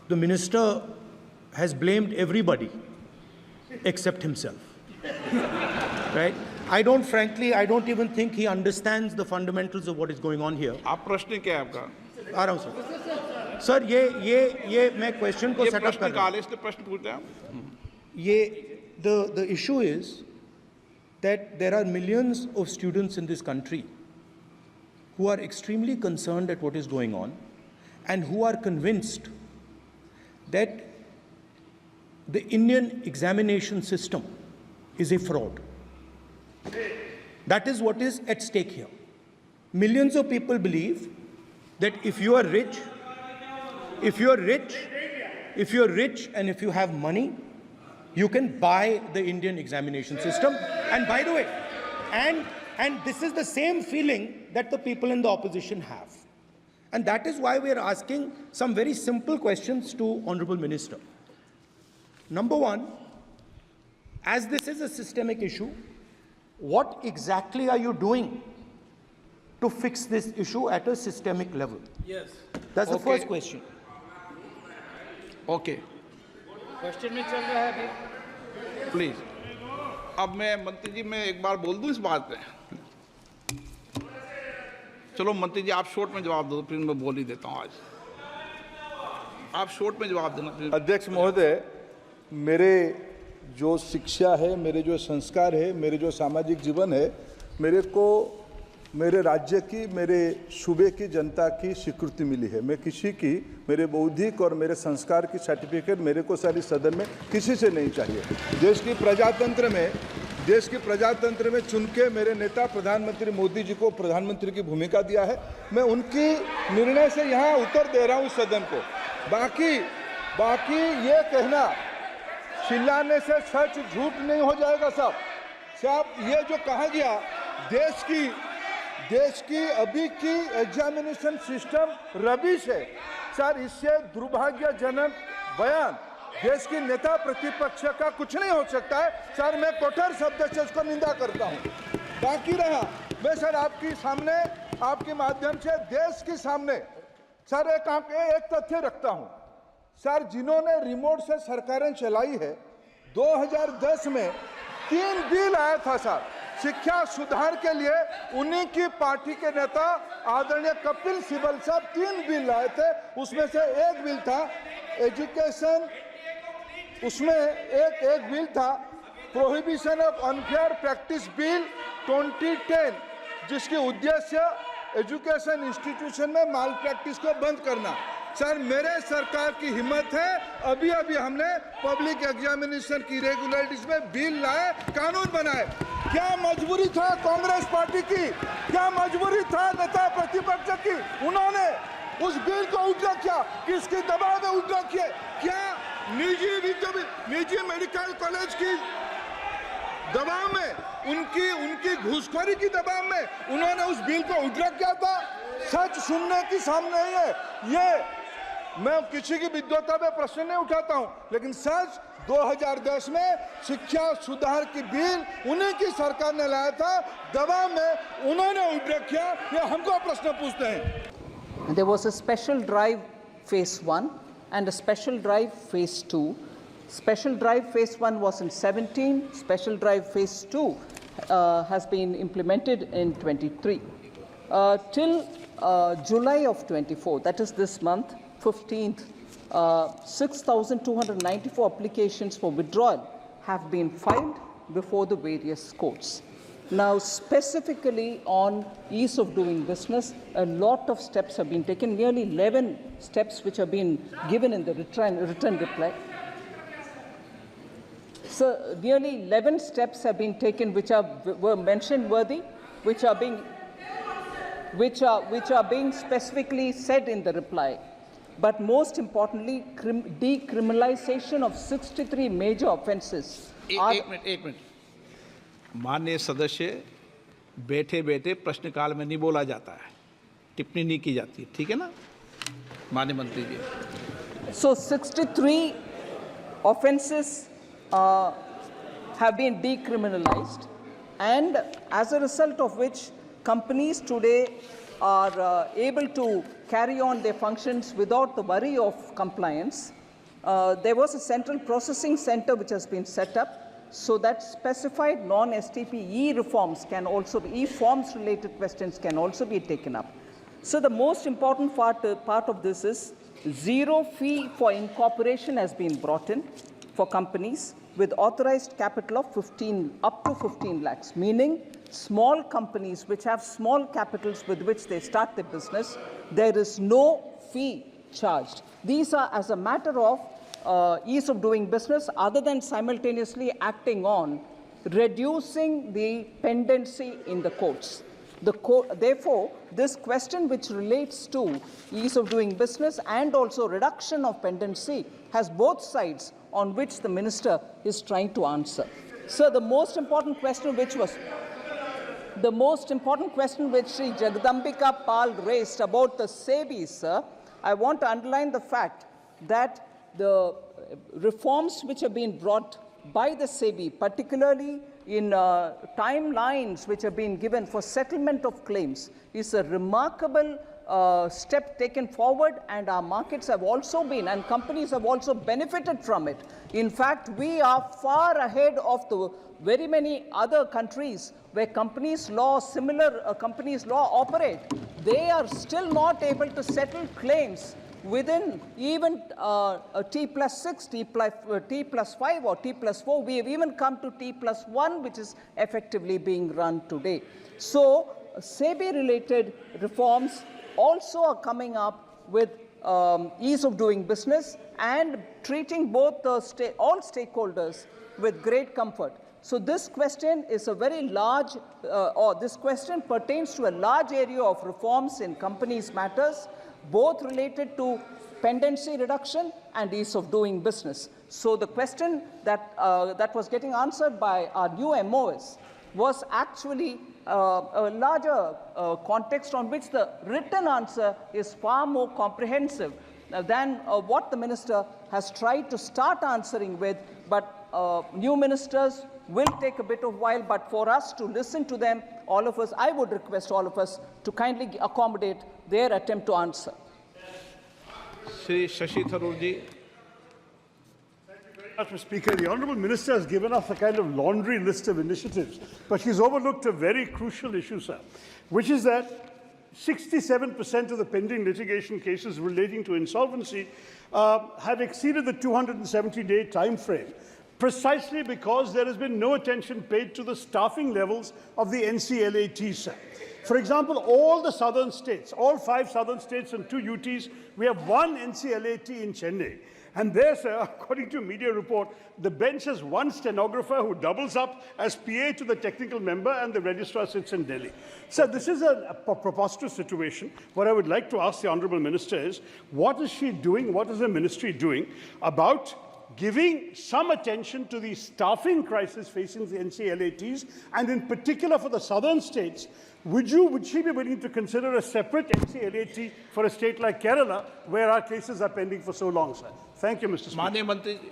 the minister has blamed everybody except himself. Right? I don't even think he understands the fundamentals of what is going on here. आप प्रश्न क्या है आपका? आ रहा हूं sir. ये मैं क्वेश्चन को सेटअप कर रहा हूं। इसलिए प्रश्न पूछते हैं। The issue is that there are millions of students in this country who are extremely concerned at what is going on and who are convinced that the Indian examination system is a fraud. That is what is at stake here. Millions of people believe that if you are rich and if you have money, you can buy the Indian examination system. And by the way, and this is the same feeling that the people in the opposition have. And that is why we are asking some very simple questions to Honorable Minister. Number one, as this is a systemic issue, what exactly are you doing to fix this issue at a systemic level? Yes. That's the first question. Okay. Question में चल रहा है अभी। Please. अब मैं मंत्री जी मैं एक बार बोल दूं इस बात पे। चलो मंत्री जी आप शॉर्ट में जवाब दो, फिर मैं बोल ही देता हूं आज। आप शॉर्ट में जवाब देना। अध्यक्ष महोदय, मेरे जो शिक्षा है, मेरे जो संस्कार है, मेरे जो सामाजिक जीवन है, मेरे को मेरे राज्य की, मेरे सूबे की जनता की स्वीकृति मिली है। मैं किसी की, मेरे बौद्धिक और मेरे संस्कार की सर्टिफिकेट मेरे को सारी सदन में किसी से नहीं चाहिए। देश की प्रजातंत्र में चुन के मेरे नेता प्रधानमंत्री मोदी जी को प्रधानमंत्री की भूमिका दिया है। मैं उनकी निर्णय से यहाँ उत्तर दे रहा हूँ सदन को। बाकी ये कहना चिल्लाने से सच झूठ नहीं हो जाएगा साहब। ये जो कहा गया देश की अभी की एग्जामिनेशन सिस्टम रबिश है सर, इससे दुर्भाग्यजनक बयान देश की नेता प्रतिपक्ष का कुछ नहीं हो सकता है सर। मैं कठोर शब्द से उसको निंदा करता हूं। बाकी रहा, मैं सर आपके सामने, आपके माध्यम से देश के सामने सर एक तथ्य रखता हूं सर। जिन्होंने रिमोट से सरकारें चलाई है, 2010 में 3 बिल आया था सर शिक्षा सुधार के लिए। उन्हीं की पार्टी के नेता आदरणीय कपिल सिब्बल साहब 3 बिल लाए थे। उसमें से एक बिल था एजुकेशन, उसमें एक बिल था prohibition of unfair practice bill 2010, जिसकी उद्देश्य एजुकेशन इंस्टीट्यूशन में माल प्रैक्टिस को बंद करना। सर मेरे सरकार की हिम्मत है, अभी हमने पब्लिक एग्जामिनेशन की रेगुलरिटीज में बिल लाए, कानून बनाए। क्या मजबूरी था कांग्रेस पार्टी की, क्या मजबूरी था नेता प्रतिपक्ष की? उन्होंने उस बिल को उल्टा किया, किसके दबाव में उल्टा किया? क्या निजी मेडिकल कॉलेज की दबाव में, उनकी घूसखोरी की दबाव में उन्होंने उस बिल को उल्टा किया था? सच सुनने की सामने ही है। ये मैं किसी की विद्वता पे प्रश्न नहीं उठाता हूं, लेकिन सच 2010 में शिक्षा सुधार की बिल उन्हीं की सरकार ने लाया था, दबाव में उन्होंने उल्टा किया। ये हमको प्रश्न पूछते हैं। There was a special drive phase 1 and a special drive phase 2. Special drive phase 1 was in 17, special drive phase 2 has been implemented in 23. Till July of 24, that is this month, 15th, 6,294 applications for withdrawal have been filed before the various courts. Now, specifically on ease of doing business, a lot of steps have been taken, nearly 11 steps which have been given in the written reply. So, nearly 11 steps have been taken which were mentioned worthy, which are being specifically said in the reply. But most importantly, decriminalization of 63 major offences. एक minute माननीय सदस्य, बैठे बैठे प्रश्नकाल में नहीं बोला जाता है, टिप्पणी नहीं की जाती, ठीक है ना माननीय मंत्री जी? So 63 offences have been decriminalized, and as a result of which companies today are able to carry on their functions without the worry of compliance. There was a central processing center which has been set up so that specified non-STP e-reforms can also be, e-forms related questions can also be taken up. So the most important part of this is zero fee for incorporation has been brought in for companies with authorized capital of up to 15 lakhs, meaning small companies which have small capitals with which they start their business, there is no fee charged. These are as a matter of ease of doing business, other than simultaneously acting on reducing the pendency in the courts. Therefore, this question which relates to ease of doing business and also reduction of pendency has both sides on which the minister is trying to answer. So the most important question which Sri Jagadambika Pal raised about the SEBI, sir, I want to underline the fact that the reforms which have been brought by the SEBI, particularly in timelines which have been given for settlement of claims, is a remarkable step taken forward, and our markets have also been, and companies have also benefited from it. In fact, we are far ahead of the very many other countries where companies law, similar companies law operate. They are still not able to settle claims within even T+6, T+5 or T+4. We have even come to T+1, which is effectively being run today. So SEBI-related reforms also are coming up with ease of doing business and treating both the all stakeholders with great comfort. So this question is a very large, this question pertains to a large area of reforms in companies' matters, both related to pendency reduction and ease of doing business. So the question that, that was getting answered by our new MOS was actually a larger context on which the written answer is far more comprehensive than what the minister has tried to start answering with. But new ministers will take a bit of while, but for us to listen to them, all of us, I would request all of us to kindly accommodate their attempt to answer. Shri Shashi Tharoor ji. Mr. Speaker, the Honourable Minister has given us a kind of laundry list of initiatives, but she's overlooked a very crucial issue, sir, which is that 67% of the pending litigation cases relating to insolvency have exceeded the 270-day time frame, precisely because there has been no attention paid to the staffing levels of the NCLAT, sir. For example, all the southern states, all 5 southern states and 2 UTs, we have 1 NCLAT in Chennai. And there, sir, according to a media report, the bench has 1 stenographer who doubles up as PA to the technical member, and the registrar sits in Delhi. Sir, this is a preposterous situation. What I would like to ask the Honourable Minister is, what is she doing, what is the ministry doing about giving some attention to the staffing crisis facing the NCLATs, and in particular for the southern states? Would she be willing to consider a separate NCLAT for a state like Kerala, where our cases are pending for so long, sir? Thank you, Mr. Speaker. Manya Mantri ji.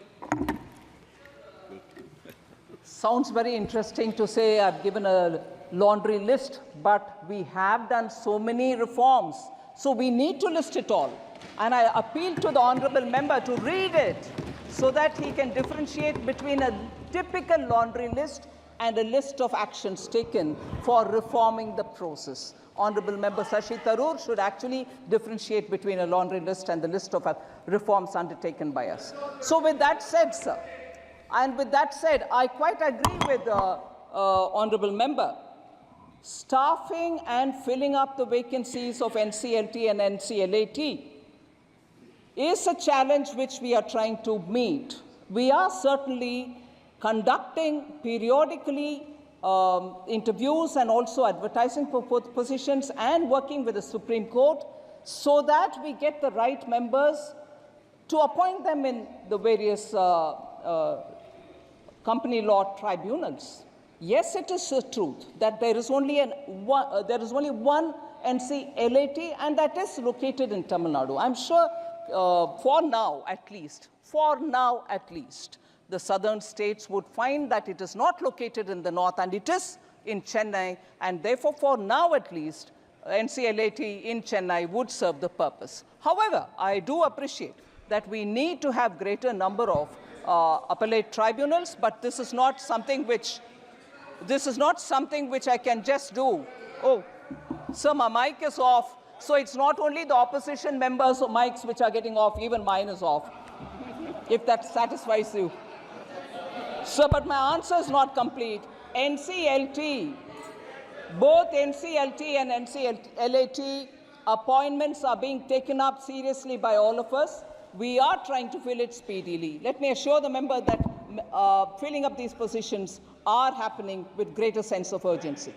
Sounds very interesting to say I've given a laundry list, but we have done so many reforms. So we need to list it all. And I appeal to the honourable member to read it so that he can differentiate between a typical laundry list and a list of actions taken for reforming the process. Honourable Member Shashi Tharoor should actually differentiate between a laundry list and the list of reforms undertaken by us. So with that said, sir, and with that said, I quite agree with the Honourable Member. Staffing and filling up the vacancies of NCLT and NCLAT is a challenge which we are trying to meet. We are certainly conducting periodically interviews and also advertising for positions and working with the Supreme Court so that we get the right members to appoint them in the various company law tribunals. Yes, it is the truth that there is only one NCLAT, and that is located in Tamil Nadu. I'm sure for now at least, the southern states would find that it is not located in the north and it is in Chennai, and therefore for now at least NCLAT in Chennai would serve the purpose. However, I do appreciate that we need to have greater number of appellate tribunals, but this is not something which I can just do. Oh, sir, my mic is off. So it's not only the opposition members' mics which are getting off, even mine is off, if that satisfies you. Sir, but my answer is not complete. NCLT, both NCLT and NCLAT appointments are being taken up seriously by all of us. We are trying to fill it speedily. Let me assure the member that filling up these positions are happening with greater sense of urgency.